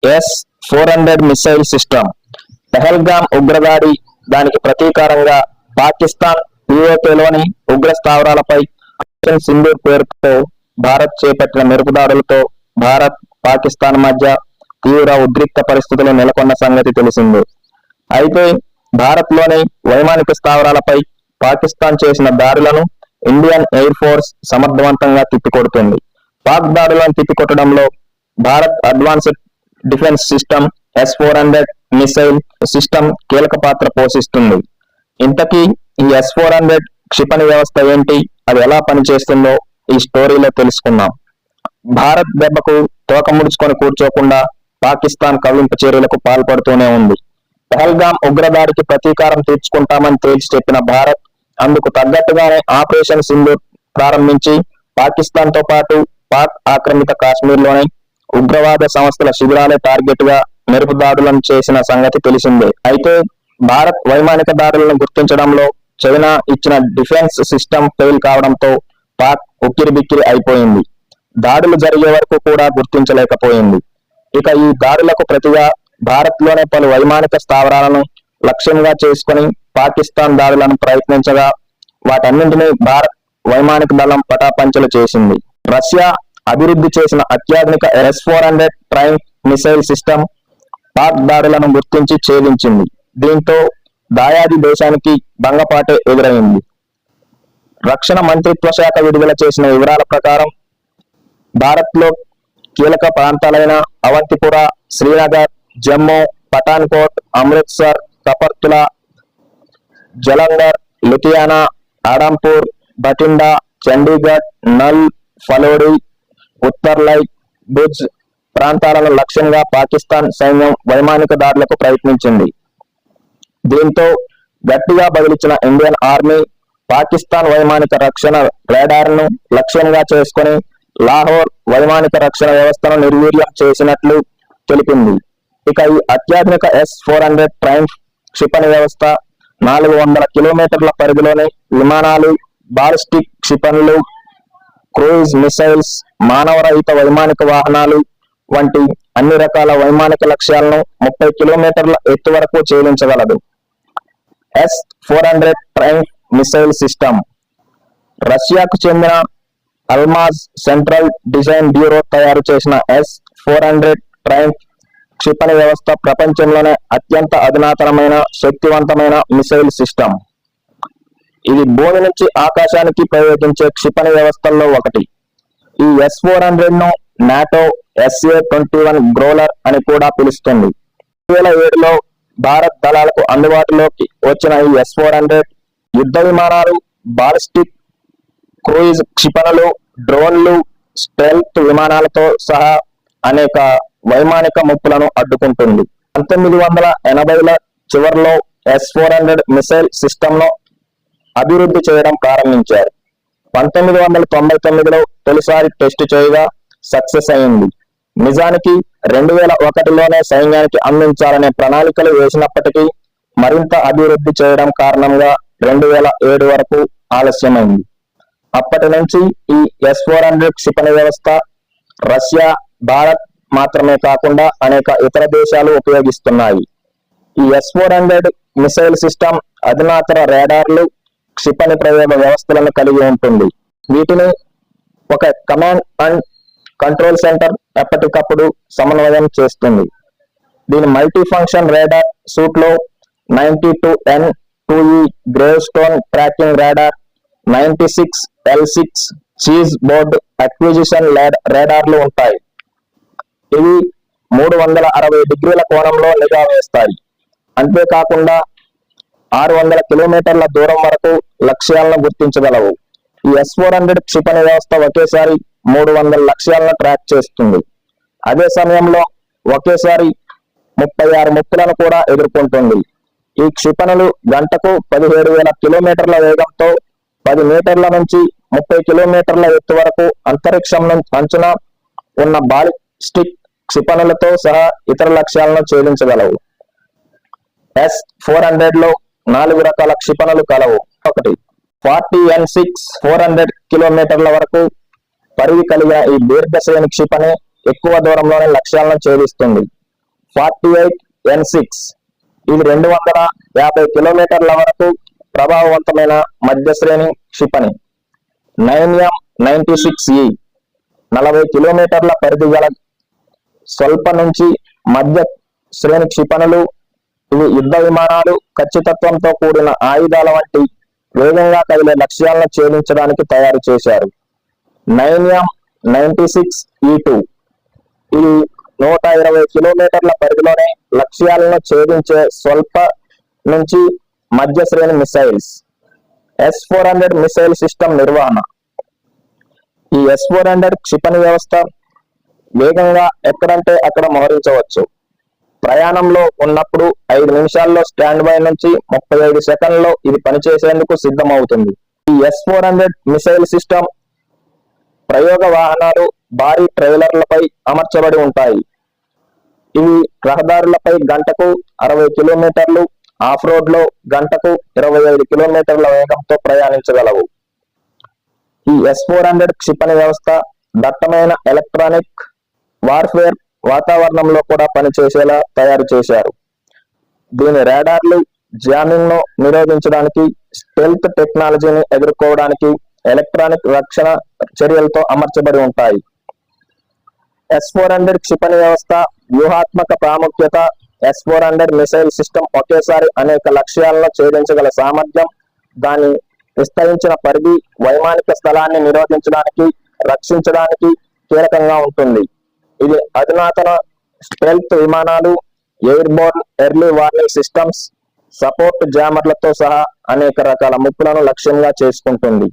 S-400 missile system. Pahalgam ఉగ్రదాడి దానికి ప్రతీకారంగా పాకిస్తాన్ పీఓకేలోని ఉగ్ర స్థావరాలపై ఆపరేషన్ సింధూర్ పేరుతో భారత్ చేపట్టిన మెరుపుదాడులతో భారత్ పాకిస్తాన్ మధ్య తీవ్ర ఉద్రిక్త పరిస్థితులు నెలకొన్న సంగతి తెలిసిందే. అయితే భారత్ లోని వైమానిక స్థావరాలపై పాకిస్తాన్ చేసిన దాడులను ఇండియన్ ఎయిర్ ఫోర్స్ సమర్థవంతంగా తిప్పికొడుతుంది. పాక్ దాడులను తిప్పికొట్టడంలో Bharat advanced defence system S-400 missile system కీలక పాత్ర పోషిస్తుంది. ఇంతకీ ఈ S-400 క్షిపణి వ్యవస్థ ఏంటి, అది ఎలా పనిచేస్తుందో ఈ స్టోరీలో తెలుసుకుందాం. భారత్ దెబ్బకు తోక ముడుచుకొని కూర్చోకుండా పాకిస్తాన్ కవ్వింపు చర్యలకు పాల్పడుతూనే ఉంది. పెహల్గాం ఉగ్రదాడికి ప్రతీకారం తీర్చుకుంటామని తేల్చి చెప్పిన భారత్ అందుకు తగ్గట్టుగానే ఆపరేషన్ సింధూర్ ప్రారంభించి పాకిస్తాన్ తో పాటు పాక్ ఆక్రమిత కాశ్మీర్లోని ఉగ్రవాద సంస్థల శిబిరాలే టార్గెట్ గా మెరుపు దాడులను చేసిన సంగతి తెలిసిందే. అయితే భారత్ వైమానిక దాడులను గుర్తించడంలో చైనా ఇచ్చిన డిఫెన్స్ సిస్టమ్ ఫెయిల్ కావడంతో పాక్ ఉక్కిరిబిక్కిరి అయిపోయింది. దాడులు జరిగే వరకు కూడా గుర్తించలేకపోయింది. ఇక ఈ దాడులకు ప్రతిగా భారత్ లోనే పలు వైమానిక స్థావరాలను లక్ష్యంగా చేసుకుని పాకిస్తాన్ దాడులను ప్రయత్నించగా వాటన్నింటినీ భారత్ వైమానిక దళం పటాపంచలు చేసింది. రష్యా అభివృద్ధి చేసిన అత్యాధునిక S-400 train missile system Pak దాడులను గుర్తించి ఛేదించింది. దీంతో దాయాది దేశానికి భంగపాటే ఎదురైంది. రక్షణ మంత్రిత్వ శాఖ విడుదల చేసిన వివరాల ప్రకారం భారత్ లో కీలక ప్రాంతాలైన అవంతిపుర, శ్రీనగర్, జమ్మూ, పఠాన్కోట్, అమృత్సర్, కపర్తులా, జలంధర్, లుధియానా, ఆడంపూర్, బఠిండా, చండీగఢ్, నల్, ఫలోడి, ఉత్తర్లై, భుజ్ ప్రాంతాలను లక్ష్యంగా పాకిస్తాన్ సైన్యం వైమానిక దాడులకు ప్రయత్నించింది. దీంతో గట్టిగా బదిలించిన ఇండియన్ ఆర్మీ పాకిస్తాన్ వైమానిక రక్షణ రాడార్ ను లక్ష్యంగా చేసుకుని లాహోర్ వైమానిక రక్షణ వ్యవస్థను నిర్వీర్యం చేసినట్లు తెలిపింది. ఇక ఈ అత్యాధునిక S-400 ట్రైన్ క్షిపణి వ్యవస్థ 400 కిలోమీటర్ల పరిధిలోని విమానాలు, బాలిస్టిక్ క్షిపణులు, క్రూయిజ్ మిసైల్స్, మానవరహిత వైమానిక వాహనాలు వంటి అన్ని రకాల వైమానిక లక్ష్యాలను 30 కిలోమీటర్ల ఎత్తు వరకు ఛేదించగలదు. S-400 ట్రైన్ మిసైల్ సిస్టమ్ రష్యాకు చెందిన అల్మాజ్ సెంట్రల్ డిజైన్ బ్యూరో తయారు చేసిన S-400 ట్రైన్ క్షిపణి వ్యవస్థ ప్రపంచంలోనే అత్యంత అధునాతనమైన శక్తివంతమైన మిసైల్ సిస్టమ్. ఇది భూమి నుంచి ఆకాశానికి ప్రయోగించే క్షిపణి వ్యవస్థల్లో ఒకటి. ఈ S-400 ను నాటో SA-21 గ్రోలర్ అని కూడా పిలుస్తుంది. 2007లో భారత్ దళాలకు అందుబాటులోకి వచ్చిన ఈ S-400 యుద్ధ విమానాలు, బాలిస్టిక్, క్రూయిజ్ క్షిపణులు, డ్రోన్లు, స్టెల్త్ విమానాలతో సహా అనేక వైమానిక ముప్పులను అడ్డుకుంటుంది. 1980ల చివరిలో S-400 మిసైల్ సిస్టమ్ ను అభివృద్ధి చేయడం ప్రారంభించారు. 1999లో తొలిసారి టెస్ట్ చేయగా సక్సెస్ అయింది. నిజానికి 2001లోనే సైన్యానికి అందించాలనే ప్రణాళికలు వేసినప్పటికీ మరింత అభివృద్ధి చేయడం కారణంగా 2007 వరకు ఆలస్యమైంది. అప్పటి నుంచి ఈ S-400 క్షిపణి వ్యవస్థ రష్యా, భారత్ మాత్రమే కాకుండా అనేక ఇతర దేశాలు ఉపయోగిస్తున్నాయి. ఈ S-400 మిసైల్ సిస్టమ్ అధునాతన రాడార్లు, క్షిపణి ప్రయోగ వ్యవస్థలను కలిగి ఉంటుంది. వీటిని ఒక కమాండ్ అండ్ కంట్రోల్ సెంటర్ ఎప్పటికప్పుడు సమన్వయం చేస్తుంది. దీని మల్టీ ఫంక్షన్ రాడార్ సూట్ లో 92N2E grave stone tracking radar, 96L6 cheese board acquisition రాడార్లు ఉంటాయి. ఇవి 360 డిగ్రీల కోణంలో నిఘా వేస్తాయి. అంతేకాకుండా 600 కిలోమీటర్ల దూరం వరకు లక్ష్యాలను గుర్తించగలవు. ఈ S-400 క్షిపణి వ్యవస్థ ఒకేసారి 300 లక్ష్యాలను ట్రాక్ చేస్తుంది. అదే సమయంలో ఒకేసారి 36 ముప్పులను కూడా ఎదుర్కొంటుంది. ఈ క్షిపణులు గంటకు 17,000 కిలోమీటర్ల వేగంతో 10 మీటర్ల నుంచి 30 కిలోమీటర్ల ఎత్తు వరకు అంతరిక్షం అంచున ఉన్న బాలిస్టిక్ క్షిపణులతో సహా ఇతర లక్ష్యాలను ఛేదించగలవు. S-400 లో 4 రకాల క్షిపణులు కలవు. 1 40N6 400 కిలోమీటర్ల వరకు పరిధి కలిగిన ఈ దీర్ఘశ్రేణి క్షిపణి ఎక్కువ దూరంలోనే లక్ష్యాలను ఛేదిస్తుంది. 48N6. ఇది 250 కిలోమీటర్ల వరకు ప్రభావవంతమైన మధ్య శ్రేణి క్షిపణి. 9M96E 40 కిలోమీటర్ల పరిధి గల స్వల్ప నుంచి మధ్య శ్రేణి క్షిపణులు. ఇవి యుద్ధ విమానాలు, ఖచ్చితత్వంతో కూడిన ఆయుధాల వంటి వేగంగా కదిలే లక్ష్యాలను ఛేదించడానికి తయారు చేశారు. 9M96E2 ఇది 120 కిలోమీటర్ల పరిధిలోనే లక్ష్యాలను ఛేదించే స్వల్ప నుంచి మధ్య శ్రేణి మిసైల్స్. S-400 మిసైల్ సిస్టమ్ నిర్వహణ. ఈ S-400 క్షిపణి వ్యవస్థ వేగంగా ఎక్కడంటే అక్కడ మోహరించవచ్చు. ప్రయాణంలో ఉన్నప్పుడు 5 నిమిషాల్లో స్టాండ్ బై నుంచి 35 సెకండ్లలో ఇది పనిచేసేందుకు సిద్ధమవుతుంది. ఈ S-400 మిసైల్ సిస్టమ్ ప్రయోగ వాహనాలు, భారీ ట్రైలర్లపై అమర్చబడి ఉంటాయి. ఇవి రహదారులపై గంటకు 60 కిలోమీటర్లు, ఆఫ్ రోడ్ లో గంటకు 25 కిలోమీటర్ల వేగంతో ప్రయాణించగలవు. ఈ S-400 క్షిపణి వ్యవస్థ దట్టమైన ఎలక్ట్రానిక్ వార్ఫేర్ వాతావరణంలో కూడా పనిచేసేలా తయారు చేశారు. దీని రాడార్లు జామింగ్ ను నిరోధించడానికి, స్టెల్త్ టెక్నాలజీని ఎదుర్కోవడానికి ఎలక్ట్రానిక్ రక్షణ చర్యలతో అమర్చబడి ఉంటాయి. S-400 క్షిపణి వ్యవస్థ వ్యూహాత్మక ప్రాముఖ్యత. S-400 మిసైల్ సిస్టమ్ ఒకేసారి అనేక లక్ష్యాలను ఛేదించగల సామర్థ్యం, దాని విస్తరించిన పరిధి వైమానిక స్థలాన్ని నిరోధించడానికి, రక్షించడానికి కీలకంగా ఉంటుంది. ఇది అధునాతన స్టెల్త్ విమానాలు, airborne early warning systems, support జామర్లతో సహా అనేక రకాల ముప్పులను లక్ష్యంగా చేసుకుంటుంది.